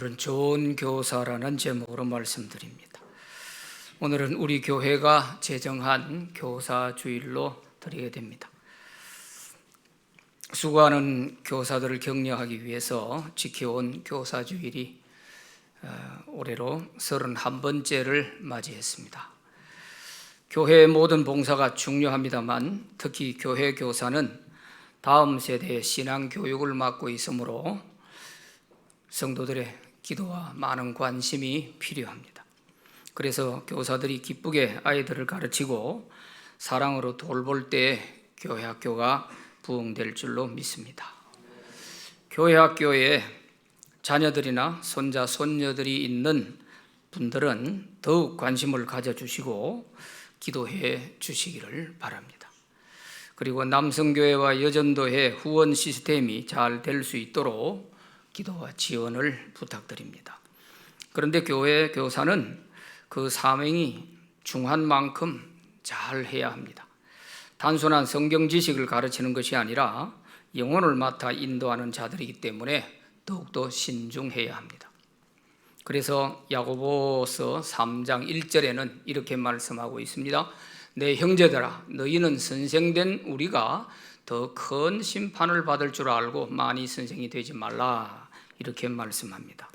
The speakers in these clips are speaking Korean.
좋은 교사라는 제목으로 말씀드립니다. 오늘은 우리 교회가 제정한 교사주일로 드리게 됩니다. 수고하는 교사들을 격려하기 위해서 지켜온 교사주일이 올해로 31번째를 맞이했습니다. 교회의 모든 봉사가 중요합니다만 특히 교회 교사는 다음 세대의 신앙교육을 맡고 있으므로 성도들의 기도와 많은 관심이 필요합니다. 그래서 교사들이 기쁘게 아이들을 가르치고 사랑으로 돌볼 때 교회 학교가 부흥될 줄로 믿습니다. 교회 학교에 자녀들이나 손자, 손녀들이 있는 분들은 더욱 관심을 가져주시고 기도해 주시기를 바랍니다. 그리고 남성교회와 여전도회 후원 시스템이 잘 될 수 있도록 기도와 지원을 부탁드립니다. 그런데 교회 교사는 그 사명이 중한 만큼 잘 해야 합니다. 단순한 성경 지식을 가르치는 것이 아니라 영혼을 맡아 인도하는 자들이기 때문에 더욱더 신중해야 합니다. 그래서 야고보서 3장 1절에는 이렇게 말씀하고 있습니다. 내 형제들아, 너희는 선생된 우리가 더 큰 심판을 받을 줄 알고 많이 선생이 되지 말라, 이렇게 말씀합니다.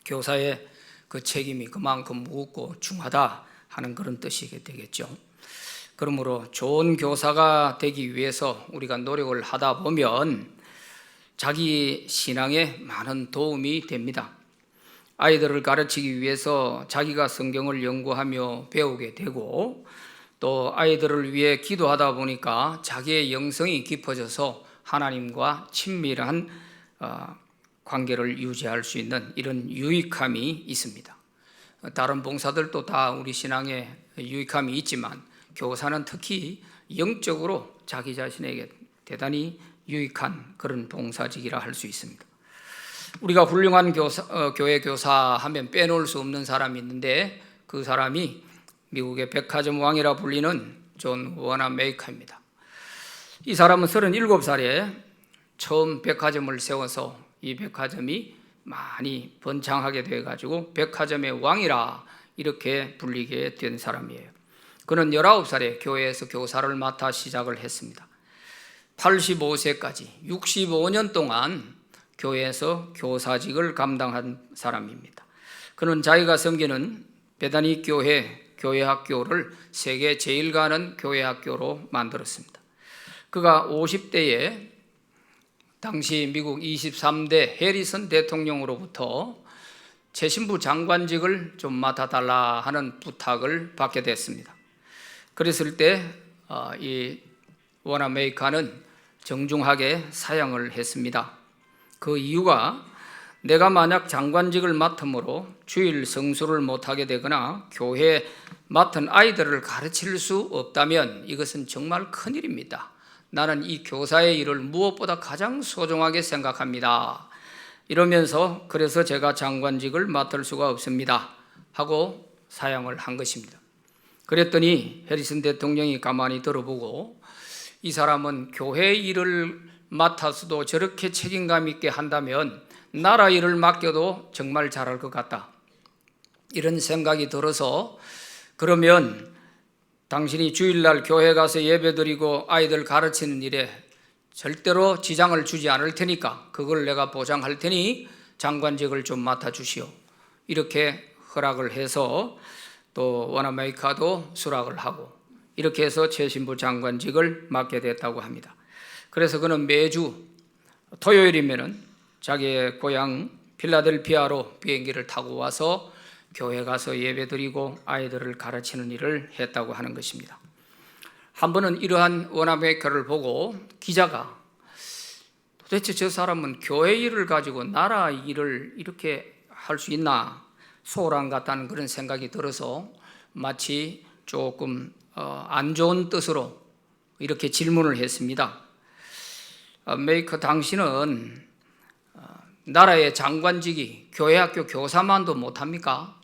교사의 그 책임이 그만큼 무겁고 중하다 하는 그런 뜻이 되겠죠. 그러므로 좋은 교사가 되기 위해서 우리가 노력을 하다 보면 자기 신앙에 많은 도움이 됩니다. 아이들을 가르치기 위해서 자기가 성경을 연구하며 배우게 되고, 또 아이들을 위해 기도하다 보니까 자기의 영성이 깊어져서 하나님과 친밀한 관계를 유지할 수 있는 이런 유익함이 있습니다. 다른 봉사들도 다 우리 신앙에 유익함이 있지만 교사는 특히 영적으로 자기 자신에게 대단히 유익한 그런 봉사직이라 할 수 있습니다. 우리가 훌륭한 교회 교사 하면 빼놓을 수 없는 사람이 있는데, 그 사람이 미국의 백화점 왕이라 불리는 존 워나 메이커입니다. 이 사람은 37살에 처음 백화점을 세워서 이 백화점이 많이 번창하게 돼가지고 백화점의 왕이라 이렇게 불리게 된 사람이에요. 그는 19살에 교회에서 교사를 맡아 시작을 했습니다. 85세까지 65년 동안 교회에서 교사직을 감당한 사람입니다. 그는 자기가 섬기는 베다니 교회 학교를 세계 제일 가는 교회 학교로 만들었습니다. 그가 50대에 당시 미국 23대 해리슨 대통령으로부터 최신부 장관직을 좀 맡아달라 하는 부탁을 받게 됐습니다. 그랬을 때 이 워나 메이커는 정중하게 사양을 했습니다. 그 이유가 내가 만약 장관직을 맡음으로 주일 성수를 못하게 되거나 교회에 맡은 아이들을 가르칠 수 없다면 이것은 정말 큰일입니다. 나는 이 교사의 일을 무엇보다 가장 소중하게 생각합니다. 이러면서 그래서 제가 장관직을 맡을 수가 없습니다 하고 사양을 한 것입니다. 그랬더니 해리슨 대통령이 가만히 들어보고, 이 사람은 교회 일을 맡아서도 저렇게 책임감 있게 한다면 나라 일을 맡겨도 정말 잘할 것 같다, 이런 생각이 들어서, 그러면 당신이 주일날 교회 가서 예배드리고 아이들 가르치는 일에 절대로 지장을 주지 않을 테니까 그걸 내가 보장할 테니 장관직을 좀 맡아주시오, 이렇게 허락을 해서 또 워나 메이커도 수락을 하고 이렇게 해서 최신부 장관직을 맡게 됐다고 합니다. 그래서 그는 매주 토요일이면은 자기의 고향 필라델피아로 비행기를 타고 와서 교회 가서 예배드리고 아이들을 가르치는 일을 했다고 하는 것입니다. 한 번은 이러한 워나 메이커를 보고 기자가 도대체 저 사람은 교회 일을 가지고 나라 일을 이렇게 할 수 있나 소홀한 것 같다는 그런 생각이 들어서 마치 조금 안 좋은 뜻으로 이렇게 질문을 했습니다. 메이커, 당신은 나라의 장관직이 교회 학교 교사만도 못합니까?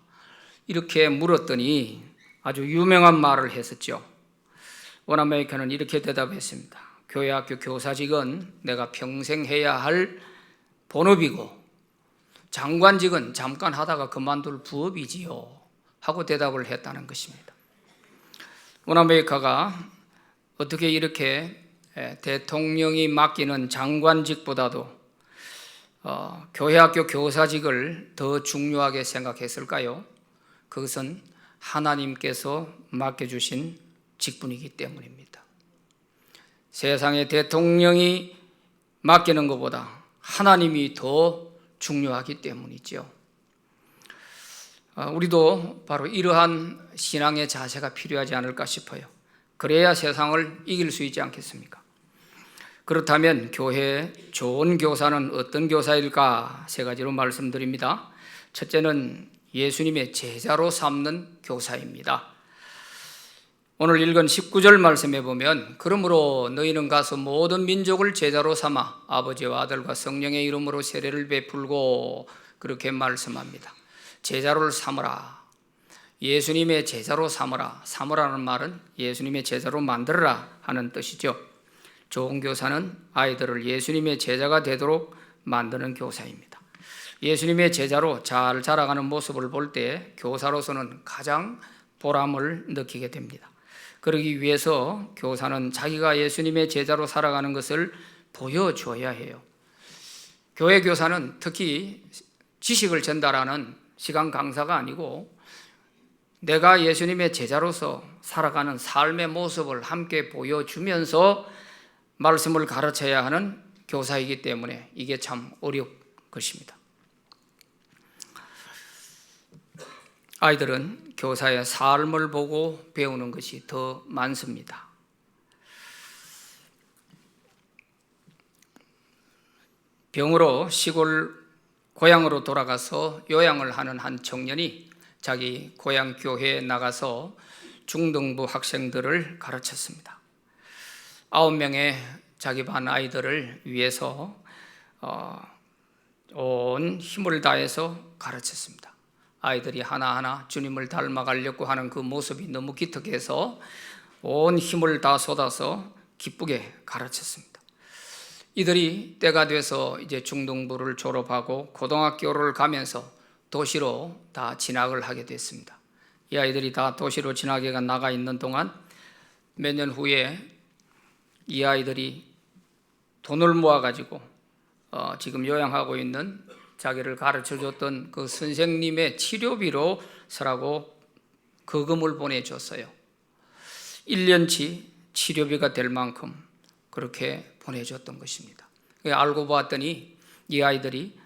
이렇게 물었더니 아주 유명한 말을 했었죠. 워나 메이커는 이렇게 대답했습니다. 교회 학교 교사직은 내가 평생 해야 할 본업이고 장관직은 잠깐 하다가 그만둘 부업이지요 하고 대답을 했다는 것입니다. 원아메리카가 어떻게 이렇게 대통령이 맡기는 장관직보다도 교회학교 교사직을 더 중요하게 생각했을까요? 그것은 하나님께서 맡겨주신 직분이기 때문입니다. 세상의 대통령이 맡기는 것보다 하나님이 더 중요하기 때문이죠. 우리도 바로 이러한 신앙의 자세가 필요하지 않을까 싶어요. 그래야 세상을 이길 수 있지 않겠습니까? 그렇다면 교회의 좋은 교사는 어떤 교사일까? 세 가지로 말씀드립니다. 첫째는 예수님의 제자로 삼는 교사입니다. 오늘 읽은 19절 말씀에 보면 그러므로 너희는 가서 모든 민족을 제자로 삼아 아버지와 아들과 성령의 이름으로 세례를 베풀고 그렇게 말씀합니다. 제자로를 삼으라. 예수님의 제자로 삼으라. 삼으라는 말은 예수님의 제자로 만들어라 하는 뜻이죠. 좋은 교사는 아이들을 예수님의 제자가 되도록 만드는 교사입니다. 예수님의 제자로 잘 자라가는 모습을 볼 때 교사로서는 가장 보람을 느끼게 됩니다. 그러기 위해서 교사는 자기가 예수님의 제자로 살아가는 것을 보여줘야 해요. 교회 교사는 특히 지식을 전달하는 시간 강사가 아니고 내가 예수님의 제자로서 살아가는 삶의 모습을 함께 보여주면서 말씀을 가르쳐야 하는 교사이기 때문에 이게 참 어려운 것입니다. 아이들은 교사의 삶을 보고 배우는 것이 더 많습니다. 병으로 시골 고향으로 돌아가서 요양을 하는 한 청년이 자기 고향 교회에 나가서 중등부 학생들을 가르쳤습니다. 9명의 자기 반 아이들을 위해서 온 힘을 다해서 가르쳤습니다. 아이들이 하나하나 주님을 닮아가려고 하는 그 모습이 너무 기특해서 온 힘을 다 쏟아서 기쁘게 가르쳤습니다. 이들이 때가 돼서 이제 중등부를 졸업하고 고등학교를 가면서 도시로 다 진학을 하게 됐습니다. 이 아이들이 다 도시로 진학해가 나가 있는 동안 몇 년 후에 이 아이들이 돈을 모아가지고 지금 요양하고 있는 자기를 가르쳐줬던 그 선생님의 치료비로 서라고 거금을 보내줬어요. 1년치 치료비가 될 만큼 그렇게 보내줬던 것입니다. 알고 봤더니 이 아이들이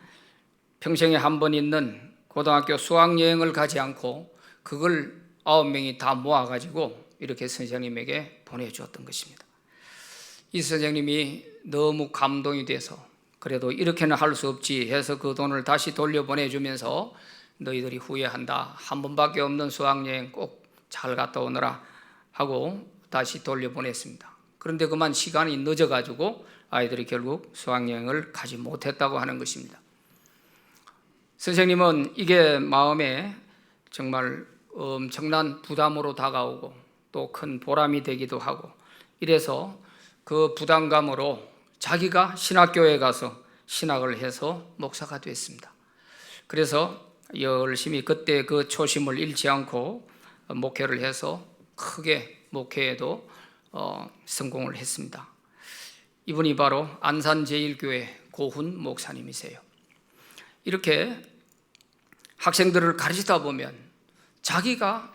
평생에 한 번 있는 고등학교 수학여행을 가지 않고 그걸 9명이 다 모아가지고 이렇게 선생님에게 보내주었던 것입니다. 이 선생님이 너무 감동이 돼서 그래도 이렇게는 할 수 없지 해서 그 돈을 다시 돌려보내주면서 너희들이 후회한다. 한 번밖에 없는 수학여행 꼭 잘 갔다 오너라 하고 다시 돌려보냈습니다. 그런데 그만 시간이 늦어가지고 아이들이 결국 수학여행을 가지 못했다고 하는 것입니다. 선생님은 이게 마음에 정말 엄청난 부담으로 다가오고 또 큰 보람이 되기도 하고 이래서 그 부담감으로 자기가 신학교에 가서 신학을 해서 목사가 됐습니다. 그래서 열심히 그때 그 초심을 잃지 않고 목회를 해서 크게 목회에도 성공을 했습니다. 이분이 바로 안산제일교회 고훈 목사님이세요. 이렇게 학생들을 가르치다 보면 자기가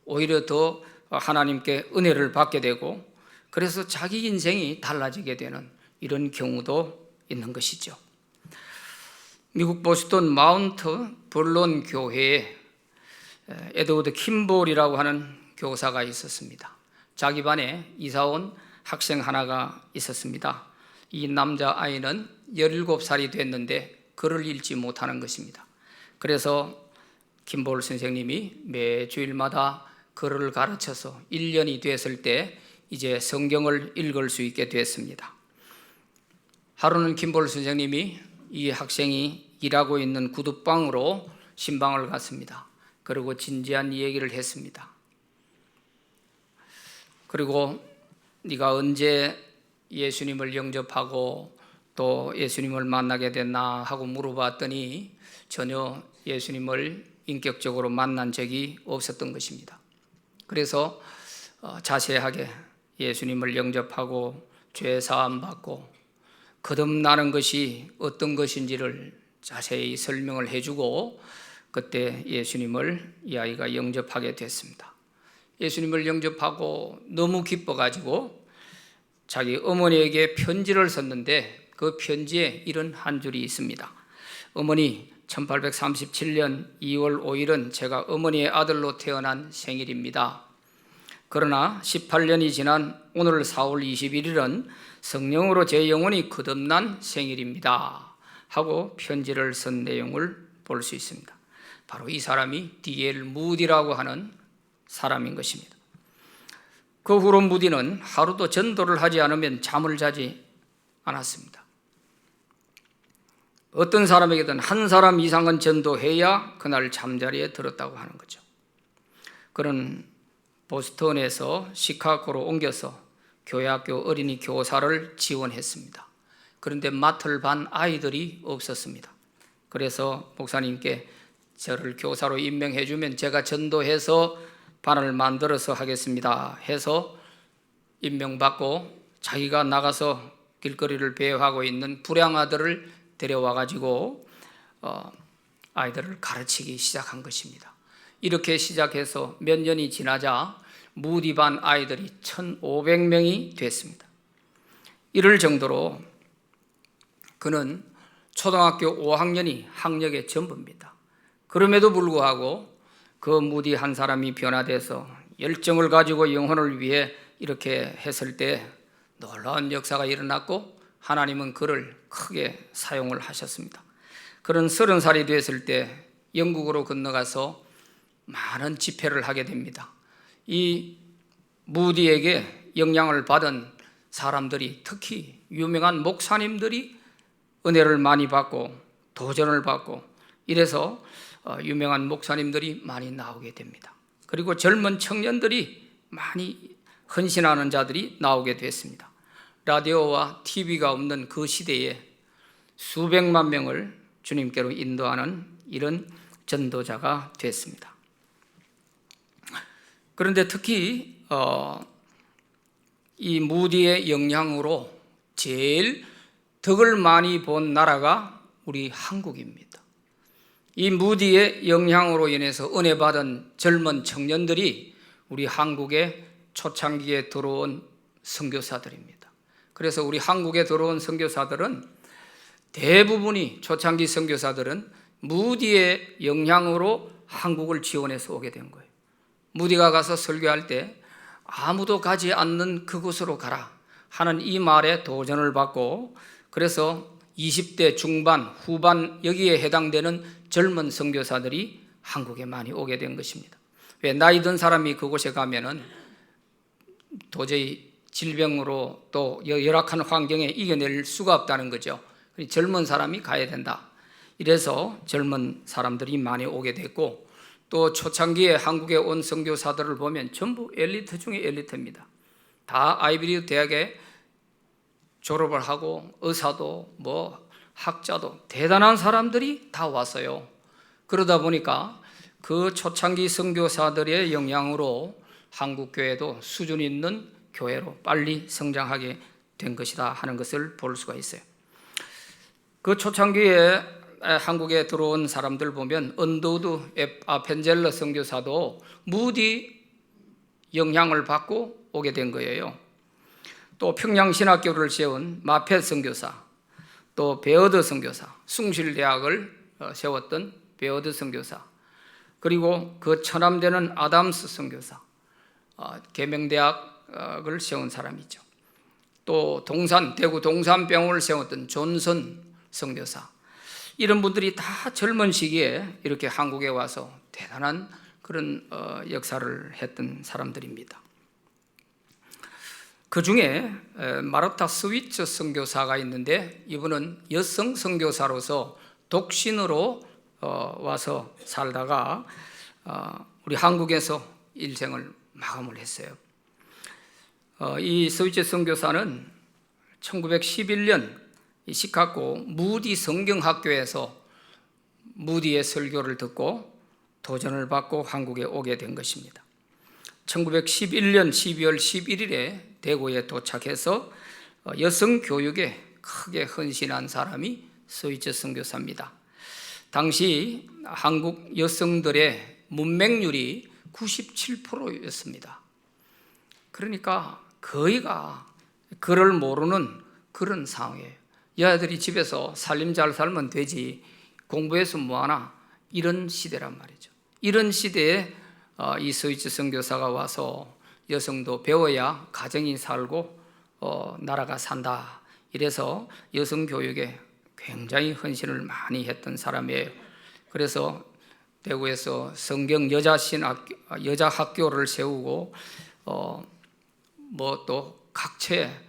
오히려 더 하나님께 은혜를 받게 되고 그래서 자기 인생이 달라지게 되는 이런 경우도 있는 것이죠. 미국 보스턴 마운트 벌론 교회에 에드워드 킴볼이라고 하는 교사가 있었습니다. 자기 반에 이사온 학생 하나가 있었습니다. 이 남자아이는 17살이 됐는데 글을 읽지 못하는 것입니다. 그래서 킴볼 선생님이 매주일마다 글을 가르쳐서 1년이 됐을 때 이제 성경을 읽을 수 있게 됐습니다. 하루는 킴볼 선생님이 이 학생이 일하고 있는 구두방으로 신방을 갔습니다. 그리고 진지한 얘기를 했습니다. 그리고 네가 언제 예수님을 영접하고 또 예수님을 만나게 됐나 하고 물어봤더니 전혀 예수님을 인격적으로 만난 적이 없었던 것입니다. 그래서 자세하게 예수님을 영접하고 죄 사함 받고 거듭나는 것이 어떤 것인지를 자세히 설명을 해주고 그때 예수님을 이 아이가 영접하게 됐습니다. 예수님을 영접하고 너무 기뻐가지고 자기 어머니에게 편지를 썼는데 그 편지에 이런 한 줄이 있습니다. 어머니, 1837년 2월 5일은 제가 어머니의 아들로 태어난 생일입니다. 그러나 18년이 지난 오늘 4월 21일은 성령으로 제 영혼이 거듭난 생일입니다 하고 편지를 쓴 내용을 볼 수 있습니다. 바로 이 사람이 D.L. 무디라고 하는 사람인 것입니다. 그 후로 무디는 하루도 전도를 하지 않으면 잠을 자지 않았습니다. 어떤 사람에게든 한 사람 이상은 전도해야 그날 잠자리에 들었다고 하는 거죠. 그는 보스턴에서 시카고로 옮겨서 교회학교 어린이 교사를 지원했습니다. 그런데 맡을 반 아이들이 없었습니다. 그래서 목사님께 저를 교사로 임명해 주면 제가 전도해서 반을 만들어서 하겠습니다 해서 임명받고 자기가 나가서 길거리를 배회하고 있는 불량 아들을 데려와 가지고 아이들을 가르치기 시작한 것입니다. 이렇게 시작해서 몇 년이 지나자 무디 반 아이들이 1,500명이 됐습니다. 이럴 정도로 그는 초등학교 5학년이 학력의 전부입니다. 그럼에도 불구하고 그 무디 한 사람이 변화돼서 열정을 가지고 영혼을 위해 이렇게 했을 때 놀라운 역사가 일어났고 하나님은 그를 크게 사용을 하셨습니다. 그는 30살이 됐을 때 영국으로 건너가서 많은 집회를 하게 됩니다. 이 무디에게 영향을 받은 사람들이 특히 유명한 목사님들이 은혜를 많이 받고 도전을 받고 이래서 유명한 목사님들이 많이 나오게 됩니다. 그리고 젊은 청년들이 많이 헌신하는 자들이 나오게 됐습니다. 라디오와 TV가 없는 그 시대에 수백만 명을 주님께로 인도하는 이런 전도자가 됐습니다. 그런데 특히 이 무디의 영향으로 제일 덕을 많이 본 나라가 우리 한국입니다. 이 무디의 영향으로 인해서 은혜 받은 젊은 청년들이 우리 한국의 초창기에 들어온 선교사들입니다. 그래서 우리 한국에 들어온 선교사들은 대부분이 초창기 선교사들은 무디의 영향으로 한국을 지원해서 오게 된 거예요. 무디가 가서 설교할 때 아무도 가지 않는 그곳으로 가라 하는 이 말에 도전을 받고 그래서 20대 중반, 후반 여기에 해당되는 젊은 선교사들이 한국에 많이 오게 된 것입니다. 왜 나이 든 사람이 그곳에 가면은 도저히 질병으로 또 열악한 환경에 이겨낼 수가 없다는 거죠. 젊은 사람이 가야 된다. 이래서 젊은 사람들이 많이 오게 됐고 또 초창기에 한국에 온 선교사들을 보면 전부 엘리트 중에 엘리트입니다. 다 아이비리그 대학에 졸업을 하고 의사도 학자도 대단한 사람들이 다 왔어요. 그러다 보니까 그 초창기 선교사들의 영향으로 한국 교회도 수준 있는 교회로 빨리 성장하게 된 것이다 하는 것을 볼 수가 있어요. 그 초창기에 한국에 들어온 사람들 보면 언더우드 아펜젤러 선교사도 무디 영향을 받고 오게 된 거예요. 또 평양신학교를 세운 마펫 선교사, 또 베어드 선교사, 숭실대학을 세웠던 베어드 선교사, 그리고 그 처남되는 아담스 선교사, 계명대학을 세운 사람이죠. 또 대구 동산병원을 세웠던 존슨 선교사, 이런 분들이 다 젊은 시기에 이렇게 한국에 와서 대단한 그런 역사를 했던 사람들입니다. 그 중에 마르타 스위츠 선교사가 있는데 이분은 여성 선교사로서 독신으로 와서 살다가 우리 한국에서 일생을 마감을 했어요. 이 스위츠 선교사는 1911년 시카고 무디 성경학교에서 무디의 설교를 듣고 도전을 받고 한국에 오게 된 것입니다. 1911년 12월 11일에 대구에 도착해서 여성 교육에 크게 헌신한 사람이 서희철 선교사입니다. 당시 한국 여성들의 문맹률이 97%였습니다. 그러니까 거의가 글을 모르는 그런 상황이에요. 여아들이 집에서 살림 잘 살면 되지 공부해서 뭐하나, 이런 시대란 말이죠. 이런 시대에 이 서희철 선교사가 와서 여성도 배워야 가정이 살고 나라가 산다, 이래서 여성 교육에 굉장히 헌신을 많이 했던 사람이에요. 그래서 대구에서 성경 여자 학교를 세우고 또 각처에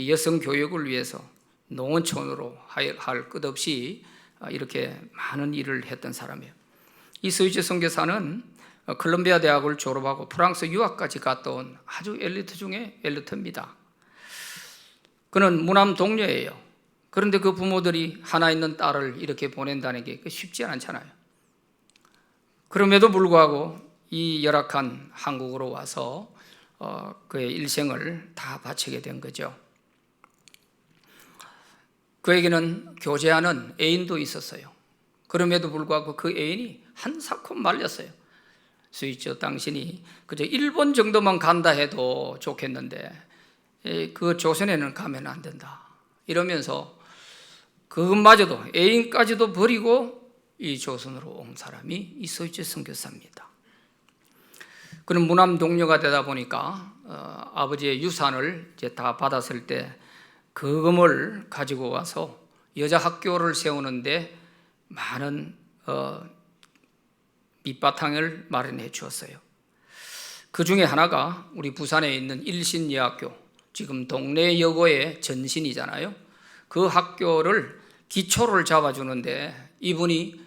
여성 교육을 위해서 농어촌으로 할 것 없이 이렇게 많은 일을 했던 사람이에요. 이 서희철 선교사는 콜롬비아 대학을 졸업하고 프랑스 유학까지 갔다 온 아주 엘리트 중에 엘리트입니다. 그는 무남 동료예요. 그런데 그 부모들이 하나 있는 딸을 이렇게 보낸다는 게 쉽지 않잖아요. 그럼에도 불구하고 이 열악한 한국으로 와서 그의 일생을 다 바치게 된 거죠. 그에게는 교제하는 애인도 있었어요. 그럼에도 불구하고 그 애인이 한사코 말렸어요. 스위처, 당신이 그저 일본 정도만 간다 해도 좋겠는데 그 조선에는 가면 안 된다, 이러면서 그것마저도, 애인까지도 버리고 이 조선으로 온 사람이 이 서희철 선교사입니다. 그는 무남 동료가 되다 보니까 아버지의 유산을 이제 다 받았을 때 그 금을 가지고 와서 여자 학교를 세우는데 많은 밑바탕을 마련해 주었어요. 그 중에 하나가 우리 부산에 있는 일신여학교, 지금 동네 여고의 전신이잖아요. 그 학교를 기초를 잡아주는데 이분이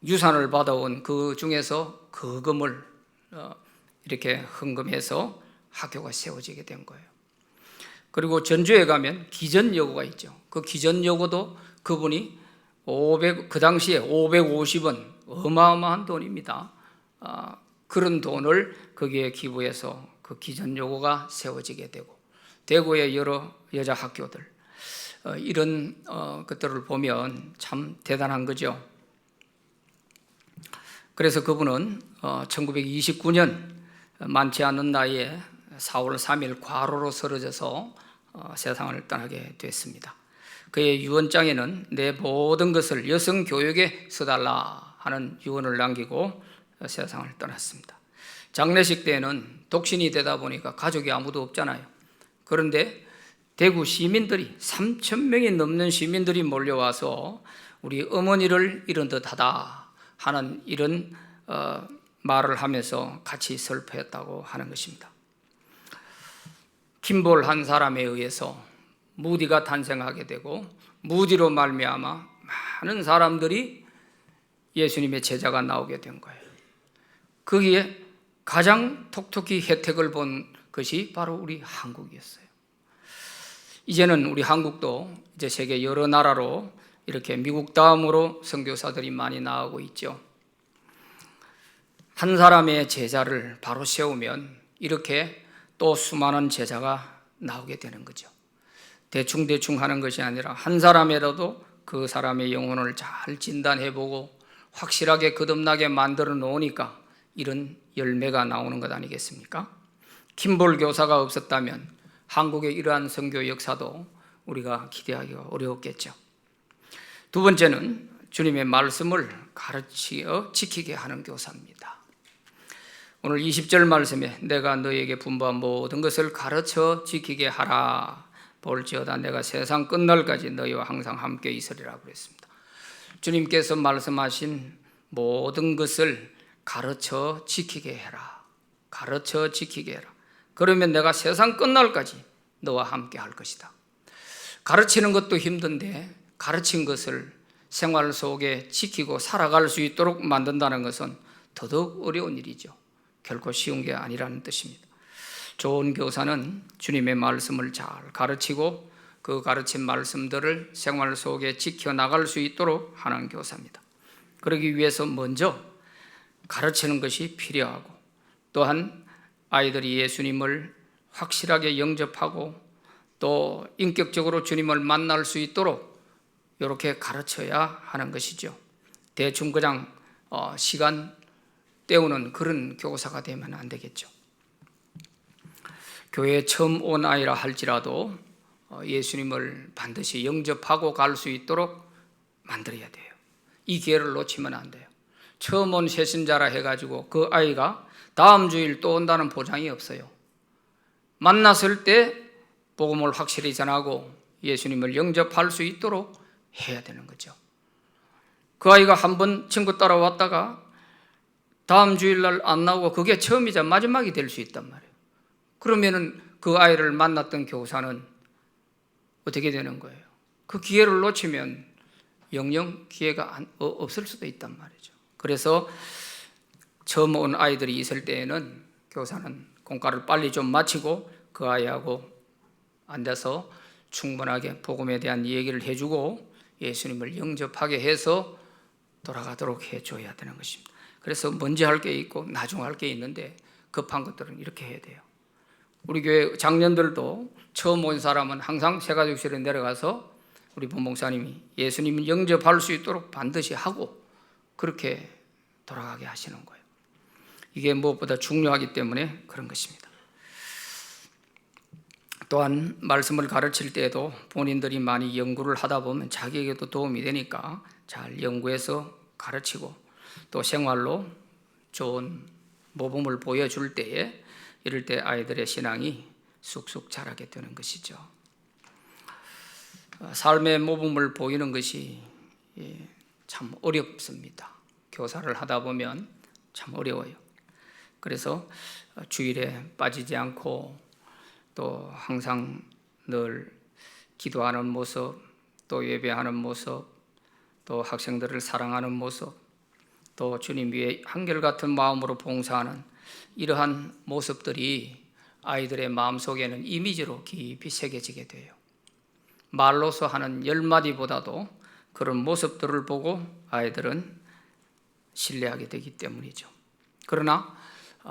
유산을 받아온 그 중에서 그 금을 이렇게 헌금해서 학교가 세워지게 된 거예요. 그리고 전주에 가면 기전여고가 있죠. 그 기전여고도 그분이 그 당시에 550원, 어마어마한 돈입니다. 그런 돈을 거기에 기부해서 그 기전여고가 세워지게 되고, 대구의 여러 여자 학교들, 이런 것들을 보면 참 대단한 거죠. 그래서 그분은 1929년 많지 않은 나이에 4월 3일 과로로 쓰러져서 세상을 떠나게 됐습니다. 그의 유언장에는 내 모든 것을 여성 교육에 써달라 하는 유언을 남기고 세상을 떠났습니다. 장례식 때에는 독신이 되다 보니까 가족이 아무도 없잖아요. 그런데 대구 시민들이 3,000명이 넘는 시민들이 몰려와서 우리 어머니를 잃은 듯하다 하는 이런 말을 하면서 같이 슬퍼했다고 하는 것입니다. 킴볼 한 사람에 의해서 무디가 탄생하게 되고, 무디로 말미암아 많은 사람들이 예수님의 제자가 나오게 된 거예요. 거기에 가장 톡톡히 혜택을 본 것이 바로 우리 한국이었어요. 이제는 우리 한국도 이제 세계 여러 나라로 이렇게 미국 다음으로 선교사들이 많이 나오고 있죠. 한 사람의 제자를 바로 세우면 이렇게 또 수많은 제자가 나오게 되는 거죠. 대충 하는 것이 아니라 한 사람이라도 그 사람의 영혼을 잘 진단해보고 확실하게 거듭나게 만들어 놓으니까 이런 열매가 나오는 것 아니겠습니까? 킴볼 교사가 없었다면 한국의 이러한 선교 역사도 우리가 기대하기가 어려웠겠죠. 두 번째는 주님의 말씀을 가르치어 지키게 하는 교사입니다. 오늘 20절 말씀에 내가 너에게 분부한 모든 것을 가르쳐 지키게 하라. 볼지어다 내가 세상 끝날까지 너희와 항상 함께 있으리라 그랬습니다. 주님께서 말씀하신 모든 것을 가르쳐 지키게 해라. 가르쳐 지키게 해라. 그러면 내가 세상 끝날까지 너와 함께 할 것이다. 가르치는 것도 힘든데 가르친 것을 생활 속에 지키고 살아갈 수 있도록 만든다는 것은 더더욱 어려운 일이죠. 결코 쉬운 게 아니라는 뜻입니다. 좋은 교사는 주님의 말씀을 잘 가르치고 그 가르친 말씀들을 생활 속에 지켜나갈 수 있도록 하는 교사입니다. 그러기 위해서 먼저 가르치는 것이 필요하고, 또한 아이들이 예수님을 확실하게 영접하고 또 인격적으로 주님을 만날 수 있도록 이렇게 가르쳐야 하는 것이죠. 대충 그냥 시간 때우는 그런 교사가 되면 안 되겠죠. 교회에 처음 온 아이라 할지라도 예수님을 반드시 영접하고 갈 수 있도록 만들어야 돼요. 이 기회를 놓치면 안 돼요. 처음 온 새신자라 해가지고 그 아이가 다음 주일 또 온다는 보장이 없어요. 만났을 때 복음을 확실히 전하고 예수님을 영접할 수 있도록 해야 되는 거죠. 그 아이가 한번 친구 따라왔다가 다음 주일날 안 나오고 그게 처음이자 마지막이 될 수 있단 말이에요. 그러면은 그 아이를 만났던 교사는 어떻게 되는 거예요? 그 기회를 놓치면 영영 기회가 없을 수도 있단 말이죠. 그래서 처음 온 아이들이 있을 때에는 교사는 공과를 빨리 좀 마치고 그 아이하고 앉아서 충분하게 복음에 대한 얘기를 해주고 예수님을 영접하게 해서 돌아가도록 해줘야 되는 것입니다. 그래서 먼저 할 게 있고 나중 할 게 있는데 급한 것들은 이렇게 해야 돼요. 우리 교회 장년들도 처음 온 사람은 항상 새가족실에 내려가서 우리 본목사님이 예수님을 영접할 수 있도록 반드시 하고 그렇게 돌아가게 하시는 거예요. 이게 무엇보다 중요하기 때문에 그런 것입니다. 또한 말씀을 가르칠 때에도 본인들이 많이 연구를 하다 보면 자기에게도 도움이 되니까 잘 연구해서 가르치고 또 생활로 좋은 모범을 보여줄 때에 이럴 때 아이들의 신앙이 쑥쑥 자라게 되는 것이죠. 삶의 모범을 보이는 것이 참 어렵습니다. 교사를 하다 보면 참 어려워요. 그래서 주일에 빠지지 않고 또 항상 늘 기도하는 모습, 또 예배하는 모습, 또 학생들을 사랑하는 모습, 또 주님 위해 한결같은 마음으로 봉사하는 이러한 모습들이 아이들의 마음속에는 이미지로 깊이 새겨지게 돼요. 말로서 하는 10마디보다도 그런 모습들을 보고 아이들은 신뢰하게 되기 때문이죠. 그러나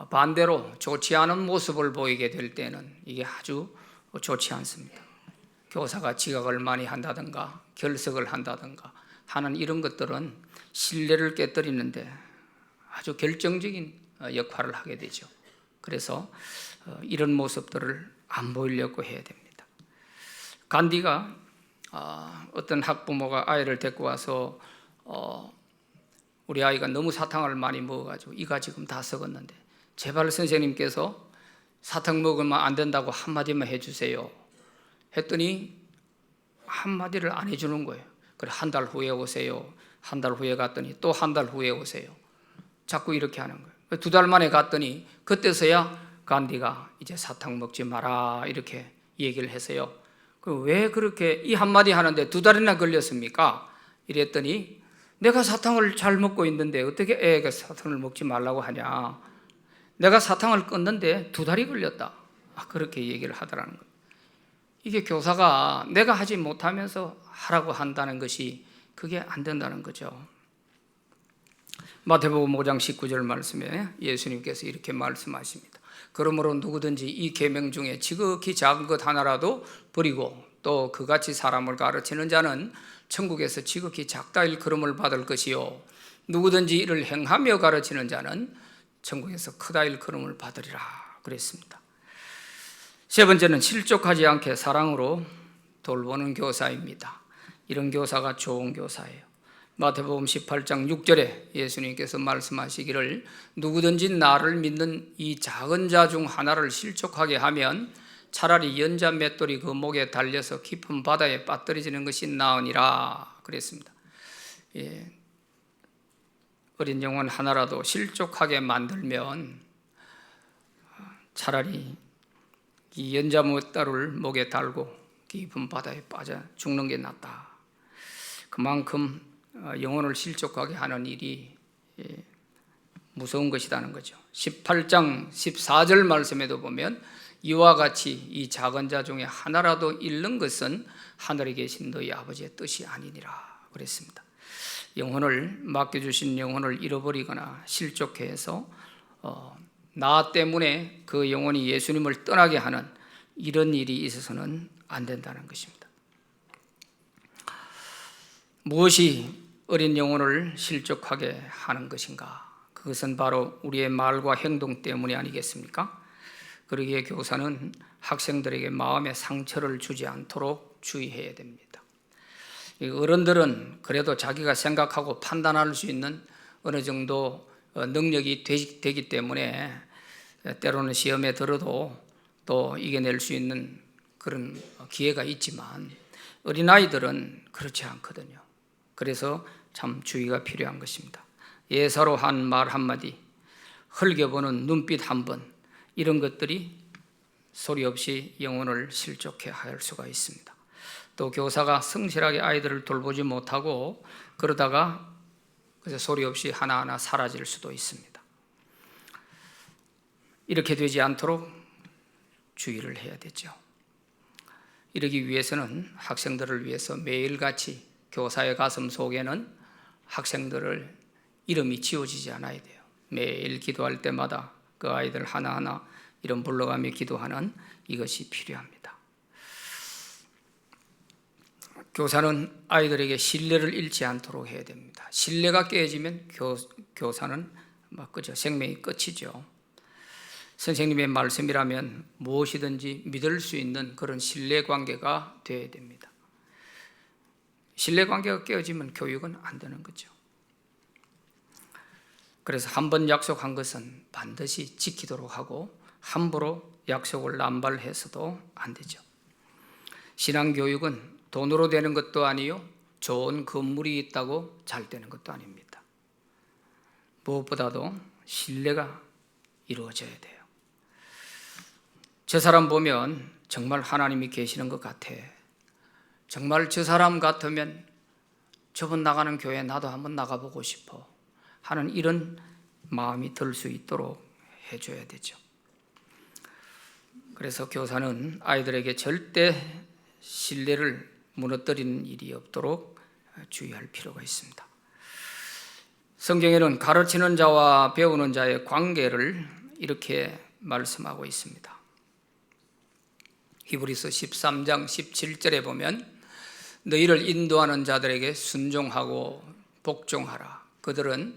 반대로 좋지 않은 모습을 보이게 될 때는 이게 아주 좋지 않습니다. 교사가 지각을 많이 한다든가 결석을 한다든가 하는 이런 것들은 신뢰를 깨뜨리는데 아주 결정적인 역할을 하게 되죠. 그래서 이런 모습들을 안 보이려고 해야 됩니다. 간디가 어떤 학부모가 아이를 데리고 와서 우리 아이가 너무 사탕을 많이 먹어가지고 이가 지금 다 썩었는데 제발 선생님께서 사탕 먹으면 안 된다고 한마디만 해주세요 했더니 한마디를 안 해주는 거예요. 그래 한 달 후에 오세요. 한 달 후에 갔더니 또 한 달 후에 오세요. 자꾸 이렇게 하는 거예요. 2달 만에 갔더니 그때서야 간디가 이제 사탕 먹지 마라 이렇게 얘기를 했어요. 왜 그렇게 이 한마디 하는데 2달이나 걸렸습니까? 이랬더니 내가 사탕을 잘 먹고 있는데 어떻게 애가 사탕을 먹지 말라고 하냐. 내가 사탕을 끊는데 2달이 걸렸다. 그렇게 얘기를 하더라는 거예요. 이게 교사가 내가 하지 못하면서 하라고 한다는 것이 그게 안 된다는 거죠. 마태복음 5장 19절 말씀에 예수님께서 이렇게 말씀하십니다. 그러므로 누구든지 이 계명 중에 지극히 작은 것 하나라도 버리고 또 그같이 사람을 가르치는 자는 천국에서 지극히 작다 일컬음을 받을 것이요 누구든지 이를 행하며 가르치는 자는 천국에서 크다 일컬음을 받으리라 그랬습니다. 세 번째는 실족하지 않게 사랑으로 돌보는 교사입니다. 이런 교사가 좋은 교사예요. 마태복음 18장 6절에 예수님께서 말씀하시기를 누구든지 나를 믿는 이 작은 자 중 하나를 실족하게 하면 차라리 연자 맷돌이 그 목에 달려서 깊은 바다에 빠뜨려지는 것이 나으니라 그랬습니다. 어린 영혼 하나라도 실족하게 만들면 차라리 이 연자 맷돌을 목에 달고 깊은 바다에 빠져 죽는 게 낫다. 그만큼 영혼을 실족하게 하는 일이 무서운 것이라는 거죠. 18장 14절 말씀에도 보면 이와 같이 이 작은 자 중에 하나라도 잃는 것은 하늘에 계신 너희 아버지의 뜻이 아니니라 그랬습니다. 영혼을 맡겨주신 영혼을 잃어버리거나 실족해서 나 때문에 그 영혼이 예수님을 떠나게 하는 이런 일이 있어서는 안 된다는 것입니다. 무엇이 어린 영혼을 실족하게 하는 것인가? 그것은 바로 우리의 말과 행동 때문이 아니겠습니까? 그러기에 교사는 학생들에게 마음의 상처를 주지 않도록 주의해야 됩니다. 어른들은 그래도 자기가 생각하고 판단할 수 있는 어느 정도 능력이 되기 때문에 때로는 시험에 들어도 또 이겨낼 수 있는 그런 기회가 있지만 어린아이들은 그렇지 않거든요. 그래서 참 주의가 필요한 것입니다. 예사로 한 말 한마디, 흘겨보는 눈빛 한번, 이런 것들이 소리 없이 영혼을 실족해 할 수가 있습니다. 또 교사가 성실하게 아이들을 돌보지 못하고 그러다가 그래서 소리 없이 하나하나 사라질 수도 있습니다. 이렇게 되지 않도록 주의를 해야 되죠. 이러기 위해서는 학생들을 위해서 매일같이 교사의 가슴 속에는 학생들을 이름이 지워지지 않아야 돼요. 매일 기도할 때마다 그 아이들 하나하나 이름 불러가며 기도하는 이것이 필요합니다. 교사는 아이들에게 신뢰를 잃지 않도록 해야 됩니다. 신뢰가 깨지면 교사는 생명이 끝이죠. 선생님의 말씀이라면 무엇이든지 믿을 수 있는 그런 신뢰관계가 되어야 됩니다. 신뢰관계가 깨어지면 교육은 안 되는 거죠. 그래서 한 번 약속한 것은 반드시 지키도록 하고 함부로 약속을 남발해서도 안 되죠. 신앙교육은 돈으로 되는 것도 아니요, 좋은 건물이 있다고 잘 되는 것도 아닙니다. 무엇보다도 신뢰가 이루어져야 돼요. 저 사람 보면 정말 하나님이 계시는 것 같아. 정말 저 사람 같으면 저분 나가는 교회 나도 한번 나가보고 싶어 하는 이런 마음이 들 수 있도록 해줘야 되죠. 그래서 교사는 아이들에게 절대 신뢰를 무너뜨리는 일이 없도록 주의할 필요가 있습니다. 성경에는 가르치는 자와 배우는 자의 관계를 이렇게 말씀하고 있습니다. 히브리서 13장 17절에 보면 너희를 인도하는 자들에게 순종하고 복종하라. 그들은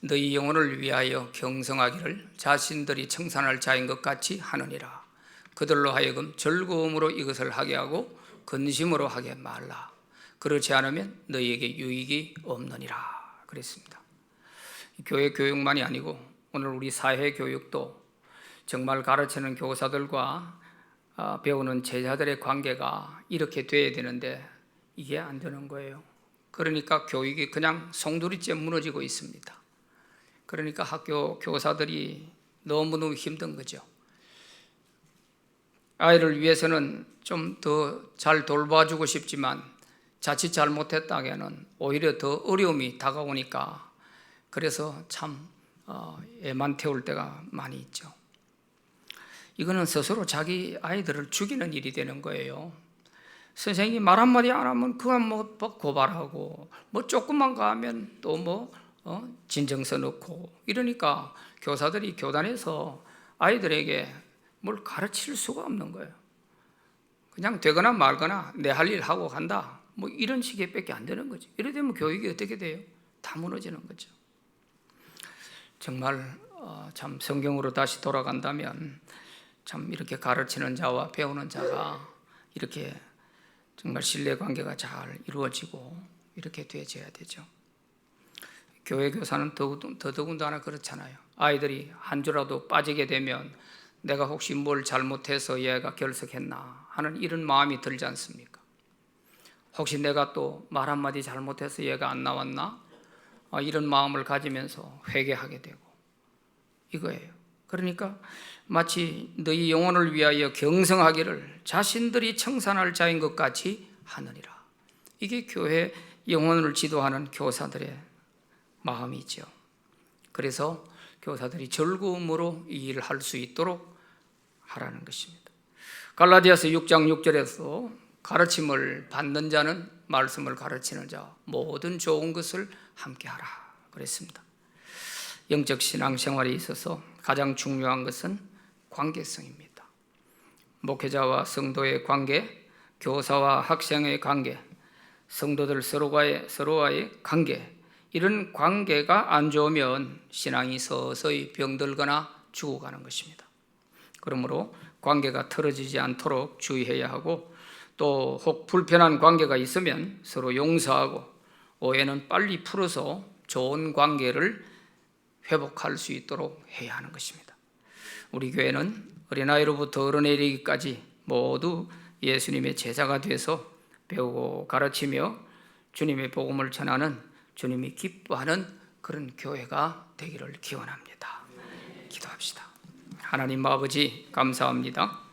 너희 영혼을 위하여 경성하기를 자신들이 청산할 자인 것 같이 하느니라. 그들로 하여금 즐거움으로 이것을 하게 하고 근심으로 하게 말라. 그렇지 않으면 너희에게 유익이 없느니라. 그랬습니다. 교회 교육만이 아니고 오늘 우리 사회 교육도 정말 가르치는 교사들과 배우는 제자들의 관계가 이렇게 돼야 되는데 이게 안 되는 거예요. 그러니까 교육이 그냥 송두리째 무너지고 있습니다. 그러니까 학교 교사들이 너무너무 힘든 거죠. 아이를 위해서는 좀 더 잘 돌봐주고 싶지만 자칫 잘못했다가는 오히려 더 어려움이 다가오니까 그래서 참 애만 태울 때가 많이 있죠. 이거는 스스로 자기 아이들을 죽이는 일이 되는 거예요. 선생님이 말 한마디 안 하면 그건 뭐 고발하고 뭐 조금만 가면 또 진정서 넣고 이러니까 교사들이 교단에서 아이들에게 뭘 가르칠 수가 없는 거예요. 그냥 되거나 말거나 내 할 일 하고 간다 뭐 이런 식의 밖에 안 되는 거죠. 이래 되면 교육이 어떻게 돼요? 다 무너지는 거죠. 정말 참 성경으로 다시 돌아간다면 참 이렇게 가르치는 자와 배우는 자가 이렇게 정말 신뢰관계가 잘 이루어지고 이렇게 되어져야 되죠. 교회 교사는 더더군다나 그렇잖아요. 아이들이 한 주라도 빠지게 되면 내가 혹시 뭘 잘못해서 얘가 결석했나 하는 이런 마음이 들지 않습니까? 혹시 내가 또 말 한마디 잘못해서 얘가 안 나왔나? 이런 마음을 가지면서 회개하게 되고 이거예요. 그러니까 마치 너희 영혼을 위하여 경성하기를 자신들이 청산할 자인 것 같이 하느니라. 이게 교회 영혼을 지도하는 교사들의 마음이죠. 그래서 교사들이 즐거움으로 이 일을 할 수 있도록 하라는 것입니다. 갈라디아서 6장 6절에서 가르침을 받는 자는 말씀을 가르치는 자 모든 좋은 것을 함께하라 그랬습니다. 영적 신앙생활에 있어서 가장 중요한 것은 관계성입니다. 목회자와 성도의 관계, 교사와 학생의 관계, 성도들 서로와의 관계, 이런 관계가 안 좋으면 신앙이 서서히 병들거나 죽어가는 것입니다. 그러므로 관계가 틀어지지 않도록 주의해야 하고, 또 혹 불편한 관계가 있으면 서로 용서하고 오해는 빨리 풀어서 좋은 관계를 회복할 수 있도록 해야 하는 것입니다. 우리 교회는 어린아이로부터 어른에 이르기까지 모두 예수님의 제자가 돼서 배우고 가르치며 주님의 복음을 전하는, 주님이 기뻐하는 그런 교회가 되기를 기원합니다. 기도합시다. 하나님 아버지, 감사합니다.